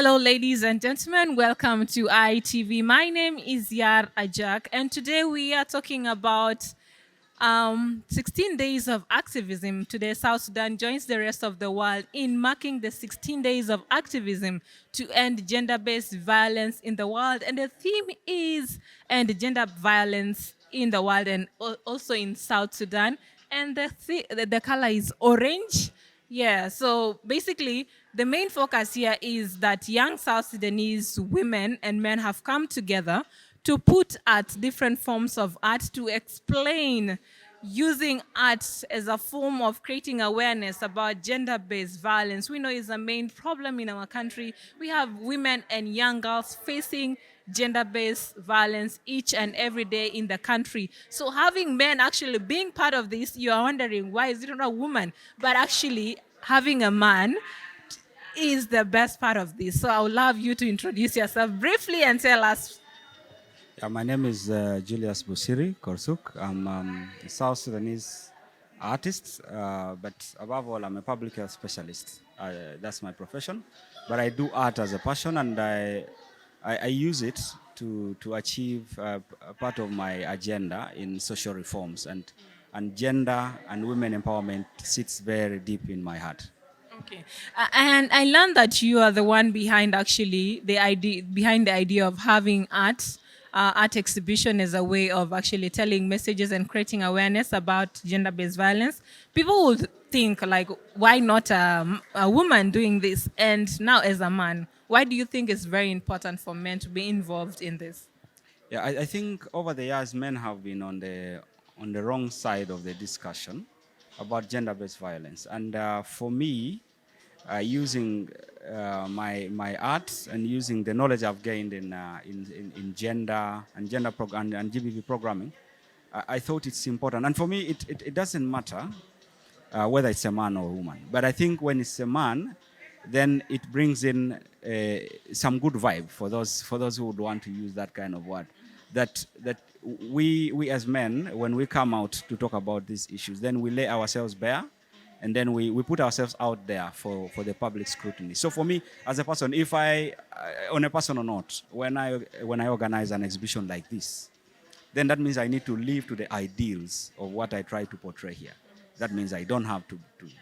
Hello, ladies and gentlemen. Welcome to ITV. My name is Yar Ajak, and today we are talking about 16 days of activism. Today, South Sudan joins the rest of the world in marking the 16 days of activism to end gender-based violence in the world. And the theme is end gender violence in the world and also in South Sudan. And the color is orange. Yeah, so basically, the main focus here is that young South Sudanese women and men have come together to put at different forms of art to explain using art as a form of creating awareness about gender-based violence. We know is a main problem in our country. We have women and young girls facing gender-based violence each and every day in the country. So having men actually being part of this, you are wondering why is it not a woman? But actually having a man is the best part of this. So I would love you to introduce yourself briefly and tell us. Yeah, my name is Julius Busiri Korsuk. I'm a South Sudanese artist, but above all, I'm a public health specialist. That's my profession. But I do art as a passion, and I use it to achieve a part of my agenda in social reforms. And gender and women empowerment sits very deep in my heart. Okay. And I learned that you are the one behind actually the idea of having art exhibition as a way of actually telling messages and creating awareness about gender-based violence. People would think like, why not a woman doing this? And now as a man, why do you think it's very important for men to be involved in this? Yeah, I think over the years, men have been on the wrong side of the discussion about gender-based violence. And for me, using my art and using the knowledge I've gained in gender and and GBV programming, I thought it's important. And for me, it doesn't matter whether it's a man or a woman. But I think when it's a man, then it brings in some good vibe for those who would want to use that kind of word. That we as men, when we come out to talk about these issues, then we lay ourselves bare, and then we put ourselves out there for the public scrutiny. So for me, as a person, if on a personal note, when I organize an exhibition like this, then that means I need to live to the ideals of what I try to portray here. That means I don't have to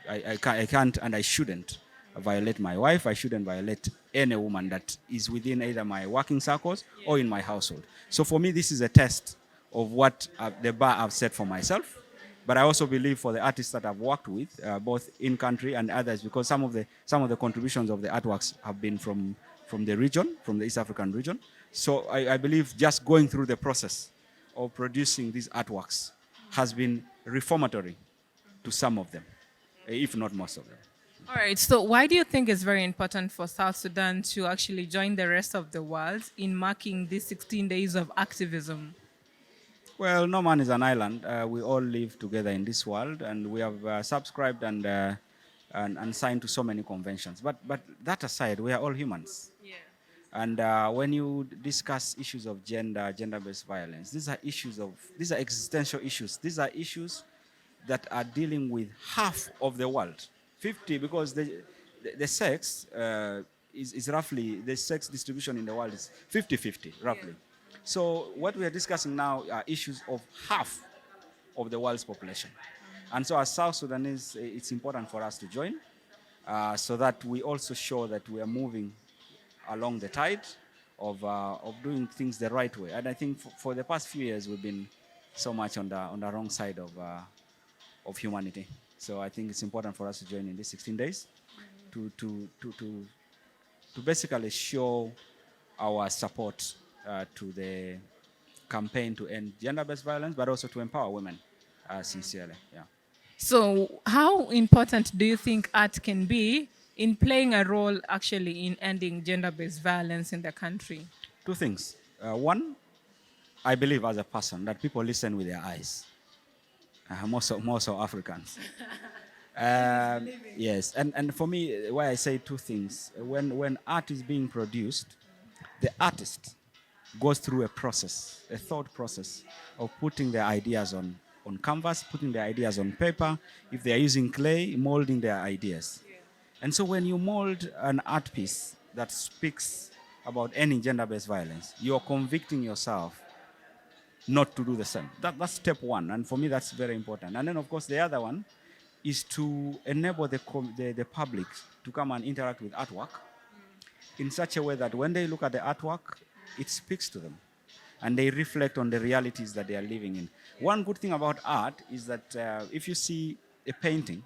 I can't and I shouldn't violate my wife. I shouldn't violate any woman that is within either my working circles or in my household. So for me, this is a test of what the bar I've set for myself. But I also believe for the artists that I've worked with, both in country and others, because some of the contributions of the artworks have been from the region, from the East African region. So I believe just going through the process of producing these artworks has been reformatory to some of them, if not most of them. All right. So, why do you think it's very important for South Sudan to actually join the rest of the world in marking these 16 days of activism? Well, no man is an island. We all live together in this world, and we have subscribed and signed to so many conventions. But that aside, we are all humans. Yeah. And when you discuss issues of gender-based violence, these are existential issues. These are issues that are dealing with half of the world, 50, because the sex is roughly, the sex distribution in the world is 50-50, roughly. Yeah. So what we are discussing now are issues of half of the world's population. And so as South Sudanese, it's important for us to join so that we also show that we are moving along the tide of doing things the right way. And I think for the past few years, we've been so much on the wrong side of humanity. So I think it's important for us to join in these 16 days to basically show our support to the campaign to end gender-based violence, but also to empower women sincerely. Yeah. So, how important do you think art can be in playing a role actually in ending gender-based violence in the country? Two things. One, I believe as a person that people listen with their eyes. Most of Africans. Yes, and for me, why I say two things. When art is being produced, the artist goes through a process, a thought process of putting their ideas on canvas, putting their ideas on paper. If they are using clay, molding their ideas. And so when you mold an art piece, that speaks about any gender-based violence, you're convicting yourself not to do the same. That's step one, and for me, that's very important. And then, of course, the other one is to enable the public to come and interact with artwork in such a way that when they look at the artwork, it speaks to them and they reflect on the realities that they are living in. One good thing about art is that if you see a painting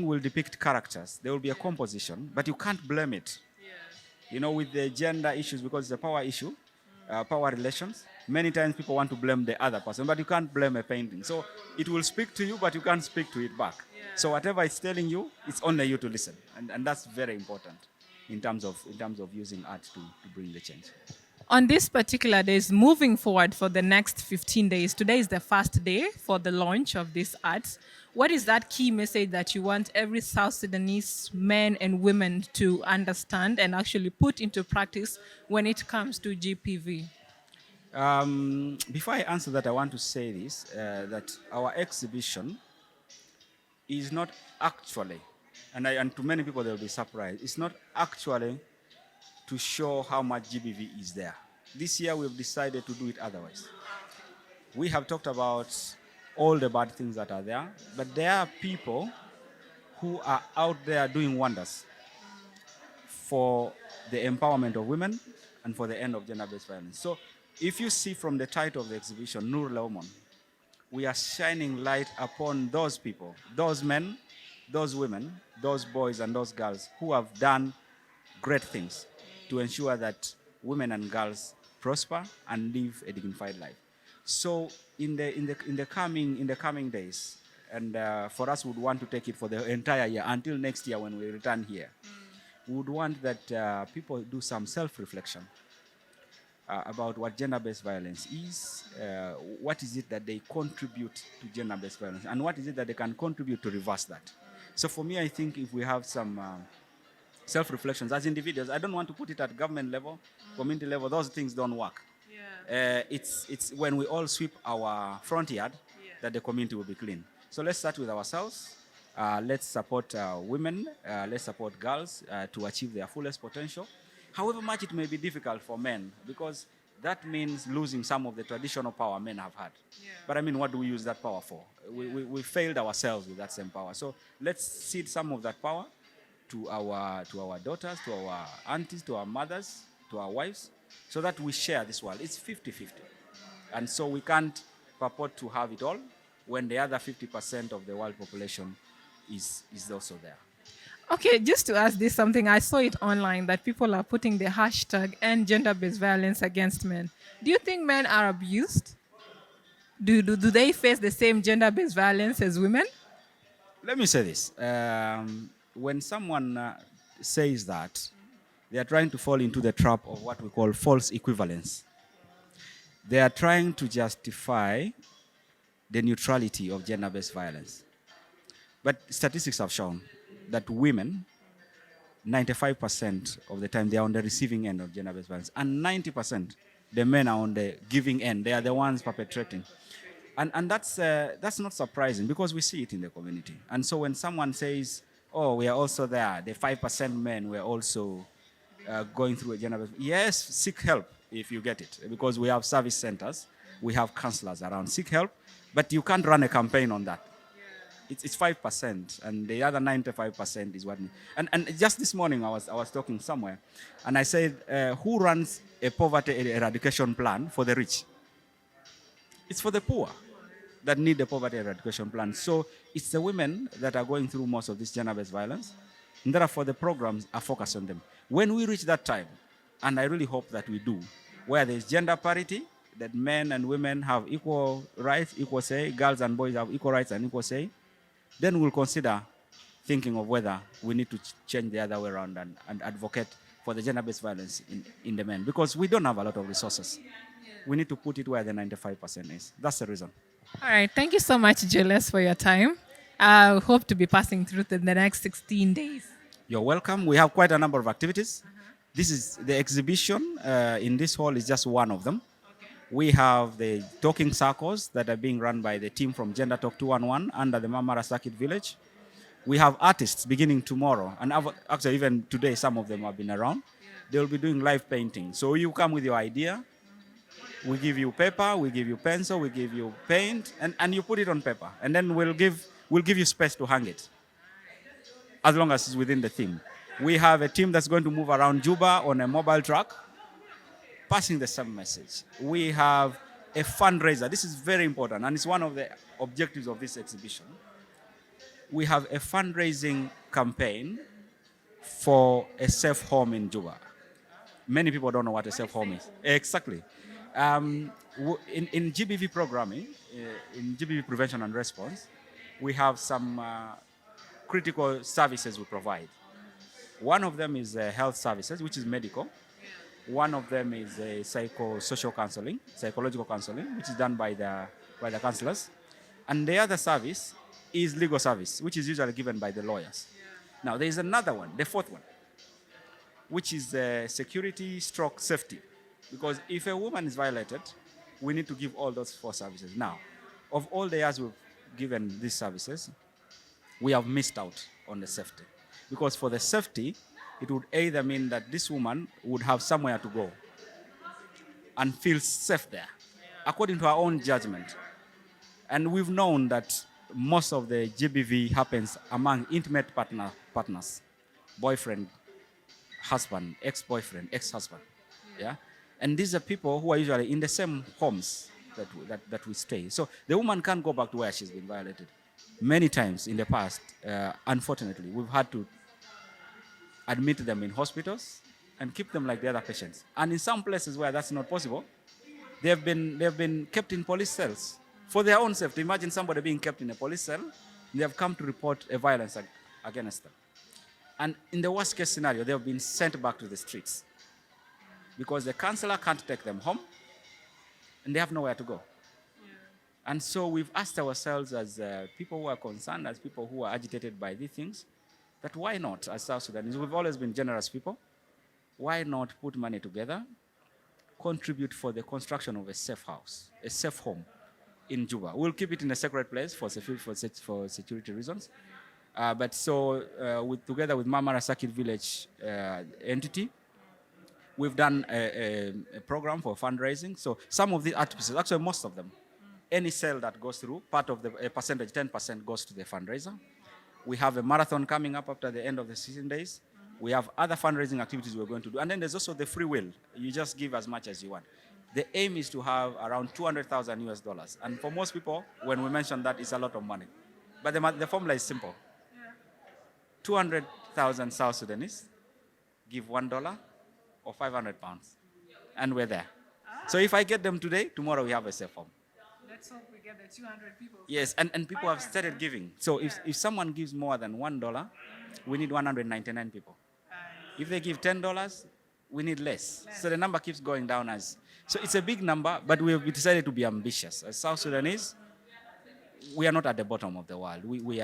will depict characters. There will be a composition, but you can't blame it. You know, with the gender issues, because it's a power issue, power relations, many times people want to blame the other person, but you can't blame a painting. So it will speak to you, but you can't speak to it back. So whatever it's telling you, it's only you to listen. And that's very important in terms of using art to bring the change. On this particular days, moving forward for the next 15 days, today is the first day for the launch of this art. What is that key message that you want every South Sudanese men and women to understand and actually put into practice when it comes to GPV? Before I answer that, I want to say this, that our exhibition is not actually, and to many people they'll be surprised, it's not actually to show how much GBV is there. This year we've decided to do it otherwise. We have talked about all the bad things that are there, but there are people who are out there doing wonders for the empowerment of women and for the end of gender-based violence. So if you see from the title of the exhibition, Nur Leomon, we are shining light upon those people, those men, those women, those boys and those girls who have done great things to ensure that women and girls prosper and live a dignified life. So in the coming days, and for us, we would want to take it for the entire year until next year when we return here. We would want that people do some self-reflection about what gender-based violence is, what is it that they contribute to gender-based violence, and what is it that they can contribute to reverse that. So for me, I think if we have some self-reflections as individuals, I don't want to put it at government level, community level, those things don't work. It's when we all sweep our front yard that the community will be clean. So let's start with ourselves. Let's support women, let's support girls to achieve their fullest potential. However much it may be difficult for men, because that means losing some of the traditional power men have had. But I mean, what do we use that power for? We failed ourselves with that same power. So let's cede some of that power to our daughters, to our aunties, to our mothers, to our wives, so that we share this world. It's 50-50. And so we can't purport to have it all when the other 50% of the world population is also there. Okay, just to ask this something, I saw it online that people are putting the hashtag end gender-based violence against men. Do you think men are abused? Do they face the same gender-based violence as women? Let me say this. When someone says that, they are trying to fall into the trap of what we call false equivalence. They are trying to justify the neutrality of gender-based violence. But statistics have shown that women, 95% of the time, they are on the receiving end of gender-based violence. And 90%, the men are on the giving end. They are the ones perpetrating. And that's not surprising, because we see it in the community. And so when someone says, oh, we are also there, the 5% men were also going through a gender-based, yes, seek help if you get it, because we have service centers, we have counselors around. Seek help, but you can't run a campaign on that. It's 5%, and the other 95% is what. And just this morning, I was talking somewhere, and I said, who runs a poverty eradication plan for the rich? It's for the poor that need the poverty eradication plan. So it's the women that are going through most of this gender-based violence, and therefore the programs are focused on them. When we reach that time, and I really hope that we do, where there's gender parity, that men and women have equal rights, equal say, girls and boys have equal rights and equal say, then we'll consider thinking of whether we need to change the other way around and advocate for the gender-based violence in the men, because we don't have a lot of resources. We need to put it where the 95% is. That's the reason. All right. Thank you so much, Julius, for your time. I hope to be passing through in the next 16 days. You're welcome. We have quite a number of activities. This is the exhibition in this hall is just one of them. We have the talking circles that are being run by the team from Gender Talk 211 under the Mamara Circuit Village. We have artists beginning tomorrow, and actually even today, some of them have been around. They will be doing live painting. So you come with your idea, we give you paper, we give you pencil, we give you paint, and you put it on paper. And then we'll give you space to hang it, as long as it's within the theme. We have a team that's going to move around Juba on a mobile truck, passing the same message. We have a fundraiser. This is very important, and it's one of the objectives of this exhibition. We have a fundraising campaign for a safe home in Juba. Many people don't know what a safe home is. Exactly. In GBV programming, in GBV prevention and response, we have some critical services we provide. One of them is health services, which is medical. One of them is psychosocial counseling, psychological counseling, which is done by the counselors. And the other service is legal service, which is usually given by the lawyers. Now, there is another one, the fourth one, which is security stroke safety. Because if a woman is violated, we need to give all those four services. Now, of all the years we've given these services, we have missed out on the safety. Because for the safety, it would either mean that this woman would have somewhere to go and feel safe there, according to our own judgment. And we've known that most of the GBV happens among intimate partners, boyfriend, husband, ex-boyfriend, ex-husband. Yeah? And these are people who are usually in the same homes that we stay. So the woman can't go back to where she's been violated. Many times in the past, unfortunately, we've had to admit them in hospitals and keep them like the other patients. And in some places where that's not possible, they've been kept in police cells for their own safety. Imagine somebody being kept in a police cell, they have come to report a violence against them. And in the worst case scenario, they have been sent back to the streets because the counselor can't take them home and they have nowhere to go. Yeah. And so we've asked ourselves as people who are concerned, as people who are agitated by these things, that why not, as South Sudanese, we've always been generous people, why not put money together, contribute for the construction of a safe house, a safe home in Juba. We'll keep it in a separate place for security reasons. But together with Mamara Circuit Village entity, we've done a program for fundraising. So some of the artists, actually most of them, any sale that goes through, part of a percentage, 10% goes to the fundraiser. We have a marathon coming up after the end of the 16 days. We have other fundraising activities we're going to do. And then there's also the free will. You just give as much as you want. The aim is to have around $200,000. And for most people, when we mention that, it's a lot of money. But the formula is simple. 200,000 South Sudanese give $1 or 500 pounds. And we're there. So if I get them today, tomorrow we have a safe home. Let's hope we get the 200 people. Yes, and people have started giving. So if someone gives more than $1, we need 199 people. If they give $10, we need less. So the number keeps going down so it's a big number, but we decided to be ambitious. As South Sudanese, we are not at the bottom of the world. We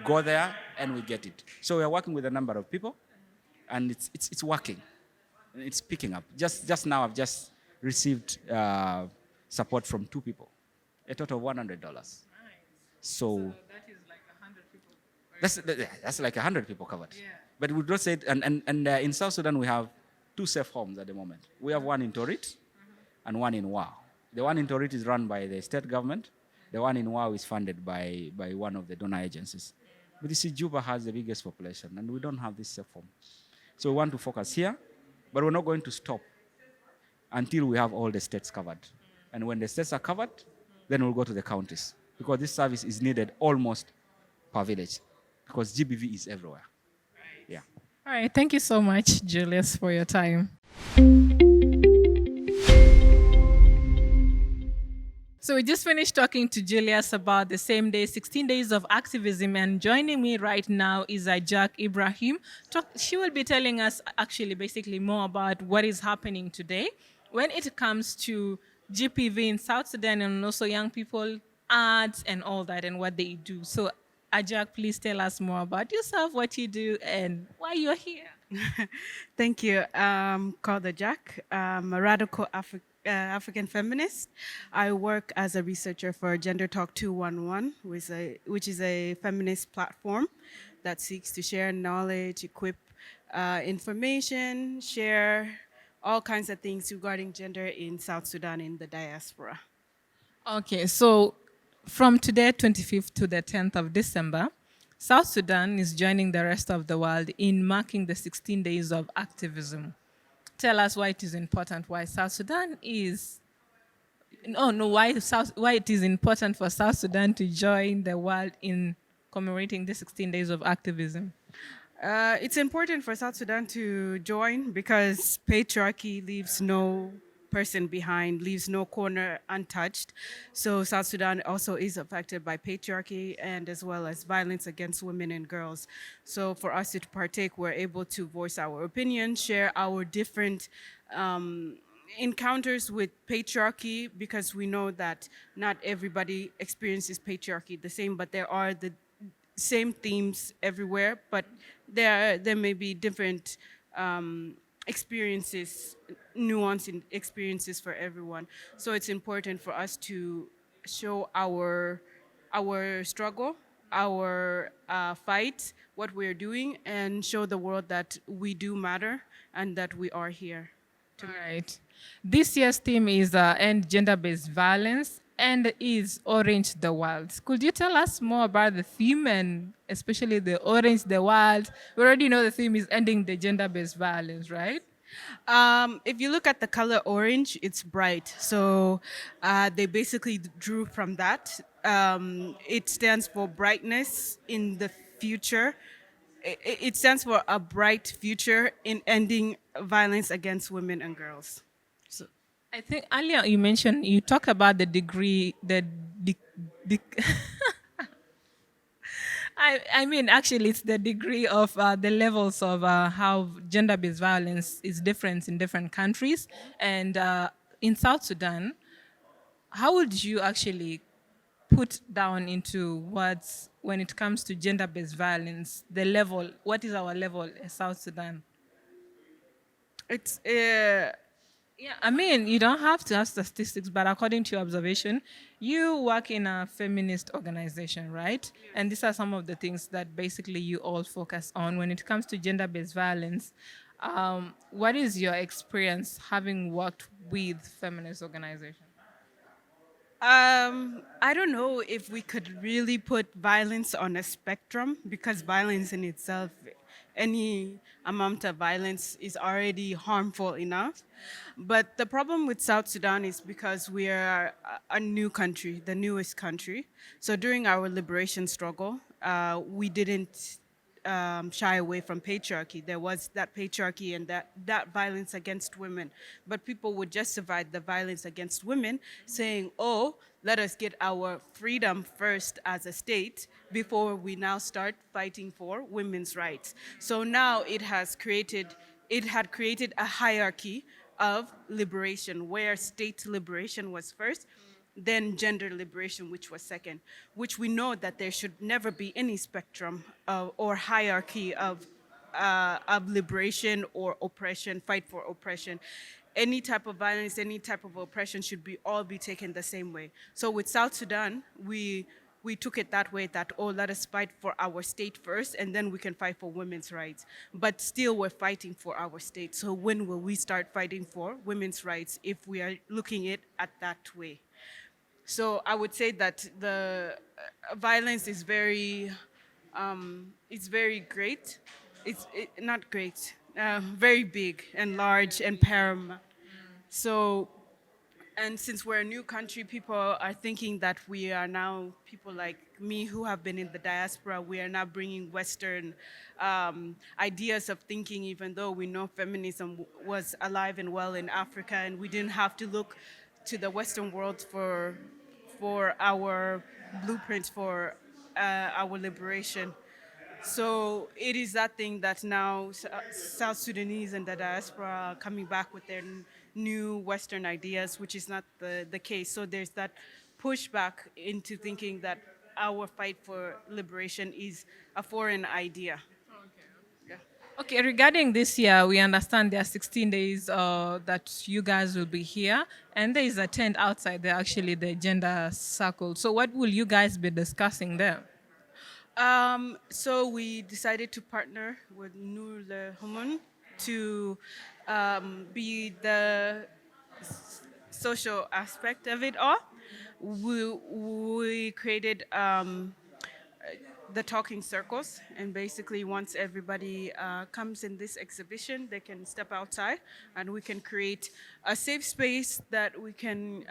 go there and we get it. So we are working with a number of people, and it's working. It's picking up. Just now, I've just received support from 2 people, a total of $100. Nice. So that is like 100 people. That's like 100 people covered. Yeah. But we don't say it. And in South Sudan, we have 2 safe homes at the moment. We have one in Torit and one in Wau. The one in Torit is run by the state government. The one in Wau is funded by one of the donor agencies. But you see, Juba has the biggest population, and we don't have this safe home. So we want to focus here, but we're not going to stop until we have all the states covered. And when the states are covered, then we'll go to the counties, because this service is needed almost per village, because GBV is everywhere. Right. Yeah. All right. Thank you so much, Julius, for your time. So we just finished talking to Julius about the same day, 16 days of activism, and joining me right now is Ibrahim. She will be telling us actually basically more about what is happening today when it comes to GPV in South Sudan, and also young people, arts, and all that, and what they do. So Ajak, please tell us more about yourself, what you do, and why you're here. Thank you. I'm called Ajak. I'm a radical African feminist. I work as a researcher for Gender Talk 211, which is a feminist platform that seeks to share knowledge, equip information, share all kinds of things regarding gender in South Sudan in the diaspora. Okay, so from today, 25th to the 10th of December, South Sudan is joining the rest of the world in marking the 16 days of activism. Tell us why it is important, why South Sudan is no, why it is important for South Sudan to join the world in commemorating the 16 days of activism. It's important for South Sudan to join because patriarchy leaves no person behind, leaves no corner untouched. So South Sudan also is affected by patriarchy and as well as violence against women and girls. So for us to partake, we're able to voice our opinion, share our different encounters with patriarchy because we know that not everybody experiences patriarchy the same, but there are the same themes everywhere, but there may be different experiences, nuanced experiences for everyone. So it's important for us to show our struggle, our fight, what we're doing, and show the world that we do matter and that we are here. All right. This year's theme is End Gender-Based Violence and is Orange the World. Could you tell us more about the theme and especially the Orange the World? We already know the theme is ending the gender-based violence, right? If you look at the color orange, it's bright. So they basically drew from that. It stands for brightness in the future. It stands for a bright future in ending violence against women and girls. So, I think earlier you talk about the degree, the I mean, actually, it's the degree of the levels of how gender-based violence is different in different countries. And in South Sudan, how would you actually put down into words when it comes to gender-based violence, the level, what is our level in South Sudan? it's Yeah, I mean, you don't have to have statistics, but according to your observation, you work in a feminist organization, right? And these are some of the things that basically you all focus on when it comes to gender based violence. What is your experience having worked with feminist organizations? I don't know if we could really put violence on a spectrum because violence in itself, any amount of violence is already harmful enough. But the problem with South Sudan is because we are a new country, the newest country. So during our liberation struggle, we didn't shy away from patriarchy. There was that patriarchy and that violence against women. But people would justify the violence against women saying, oh, let us get our freedom first as a state before we now start fighting for women's rights. So now it had created a hierarchy of liberation where state liberation was first, then gender liberation, which was second, which we know that there should never be any spectrum or hierarchy of liberation or oppression, fight for oppression. Any type of violence, any type of oppression should be all be taken the same way. So with South Sudan, we took it that way that, oh, let us fight for our state first and then we can fight for women's rights. But still we're fighting for our state. So when will we start fighting for women's rights if we are looking at that way? So I would say that the violence is it's very great. Not great, very big and large and paramount. So, and since we're a new country, people are thinking that we are now, people like me who have been in the diaspora, we are now bringing Western ideas of thinking, even though we know feminism was alive and well in Africa and we didn't have to look to the Western world for our blueprints for our liberation. So it is that thing that now South Sudanese and the diaspora are coming back with their new Western ideas, which is not the case. So there's that pushback into thinking that our fight for liberation is a foreign idea. Yeah. Okay, regarding this year, we understand there are 16 days that you guys will be here, and there is a tent outside there, actually, the gender circle. So, what will you guys be discussing there? So we decided to partner with Nur Le Humun to be the social aspect of it all. We created the talking circles, and basically once everybody comes in this exhibition, they can step outside and we can create a safe space that we can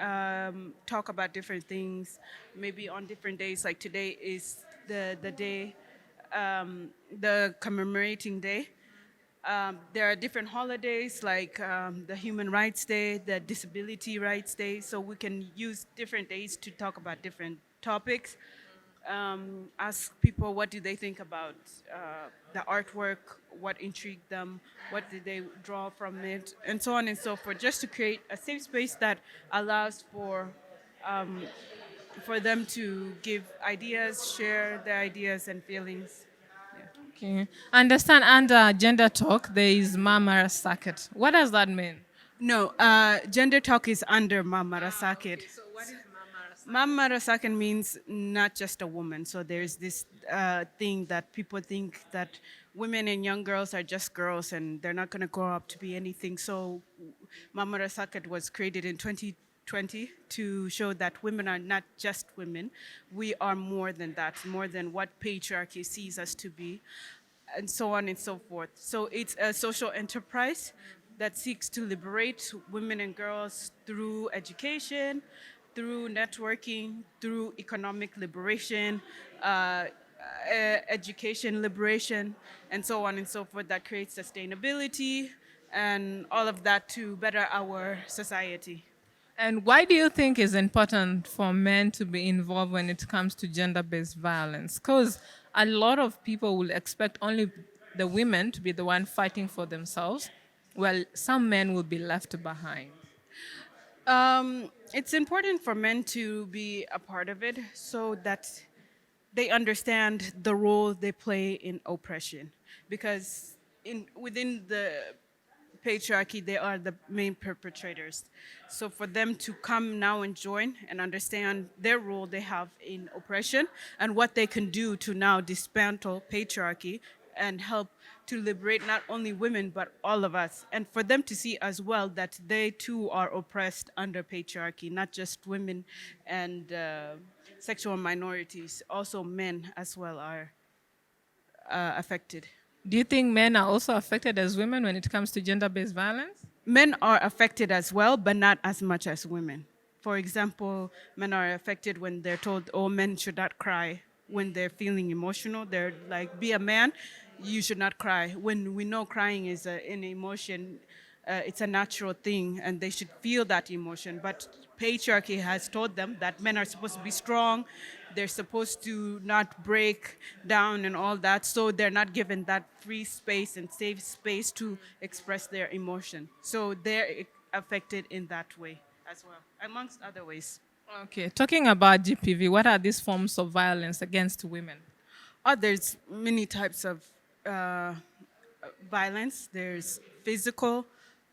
talk about different things, maybe on different days. Like today is the day, the commemorating day. There are different holidays like the Human Rights Day, the Disability Rights Day, so we can use different days to talk about different topics. Ask people what do they think about the artwork, what intrigued them, what did they draw from it, and so on and so forth, just to create a safe space that allows for them to give ideas, share their ideas and feelings. Okay. Understand under gender talk, there is Mama Circuit. What does that mean? No, gender talk is under Mamara Sakit. Mamara Sakit means not just a woman. So there's this thing that people think that women and young girls are just girls and they're not going to grow up to be anything. So Mamara Sakit was created in 2020 to show that women are not just women. We are more than that, more than what patriarchy sees us to be, and so on and so forth. So it's a social enterprise that seeks to liberate women and girls through education, through networking, through economic liberation, education liberation, and so on and so forth, that creates sustainability and all of that to better our society. And why do you think it's important for men to be involved when it comes to gender-based violence? Because a lot of people will expect only the women to be the one fighting for themselves, well, some men will be left behind. It's important for men to be a part of it so that they understand the role they play in oppression. Because within the patriarchy, they are the main perpetrators. So for them to come now and join and understand their role they have in oppression and what they can do to now dismantle patriarchy and help to liberate not only women but all of us, and for them to see as well that they too are oppressed under patriarchy, not just women and sexual minorities, also men as well are affected. Do you think men are also affected as women when it comes to gender-based violence? Men are affected as well, but not as much as women. For example, men are affected when they're told, oh, men should not cry when they're feeling emotional. They're like, be a man, you should not cry. When we know crying is an emotion, it's a natural thing, and they should feel that emotion. But patriarchy has told them that men are supposed to be strong, they're supposed to not break down and all that, so they're not given that free space and safe space to express their emotion. So they're affected in that way as well, amongst other ways. Okay, talking about GPV, what are these forms of violence against women? Oh, there's many types of violence. There's physical,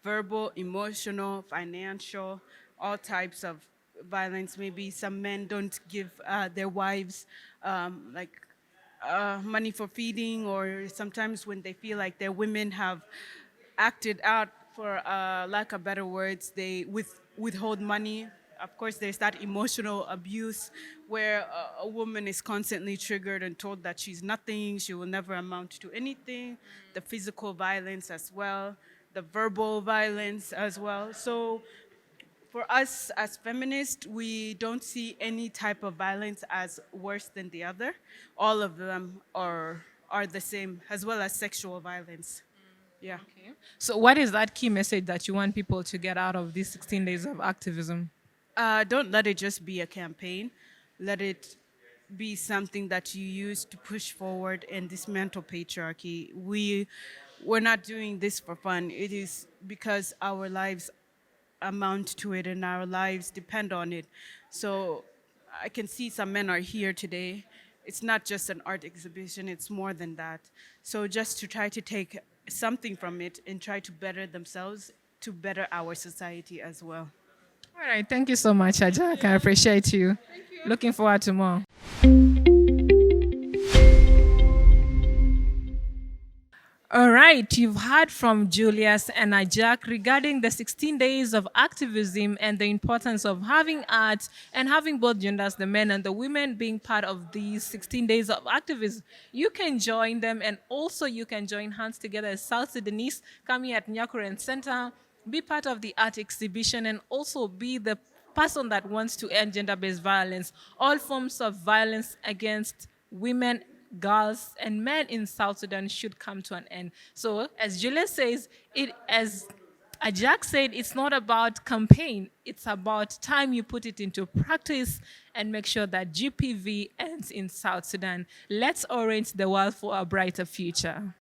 verbal, emotional, financial, all types of violence. Maybe some men don't give their wives money for feeding, or sometimes when they feel like their women have acted out, for lack of better words, they withhold money. Of course, there's that emotional abuse where a woman is constantly triggered and told that she's nothing, she will never amount to anything. The physical violence as well, the verbal violence as well. So for us as feminists, we don't see any type of violence as worse than the other. All of them are the same, as well as sexual violence. Yeah. Okay. So what is that key message that you want people to get out of these 16 days of activism? Don't let it just be a campaign. Let it be something that you use to push forward and dismantle patriarchy. We're not doing this for fun. It is because our lives amount to it and our lives depend on it. So I can see some men are here today. It's not just an art exhibition, it's more than that. So just to try to take something from it and try to better themselves to better our society as well. All right, thank you so much, Ajak. I appreciate you. Looking forward to more. right, you've heard from Julius and Ajak regarding the 16 days of activism and the importance of having art and having both genders, the men and the women, being part of these 16 days of activism. You can join them, and also you can join hands together as South Sudanese, come here at Nyakuren Center, be part of the art exhibition, and also be the person that wants to end gender-based violence, all forms of violence against women, girls, and men in South Sudan should come to an end. So, as Julia says, as Ajak said, it's not about campaign. It's about time you put it into practice and make sure that GPV ends in South Sudan. Let's orient the world for a brighter future.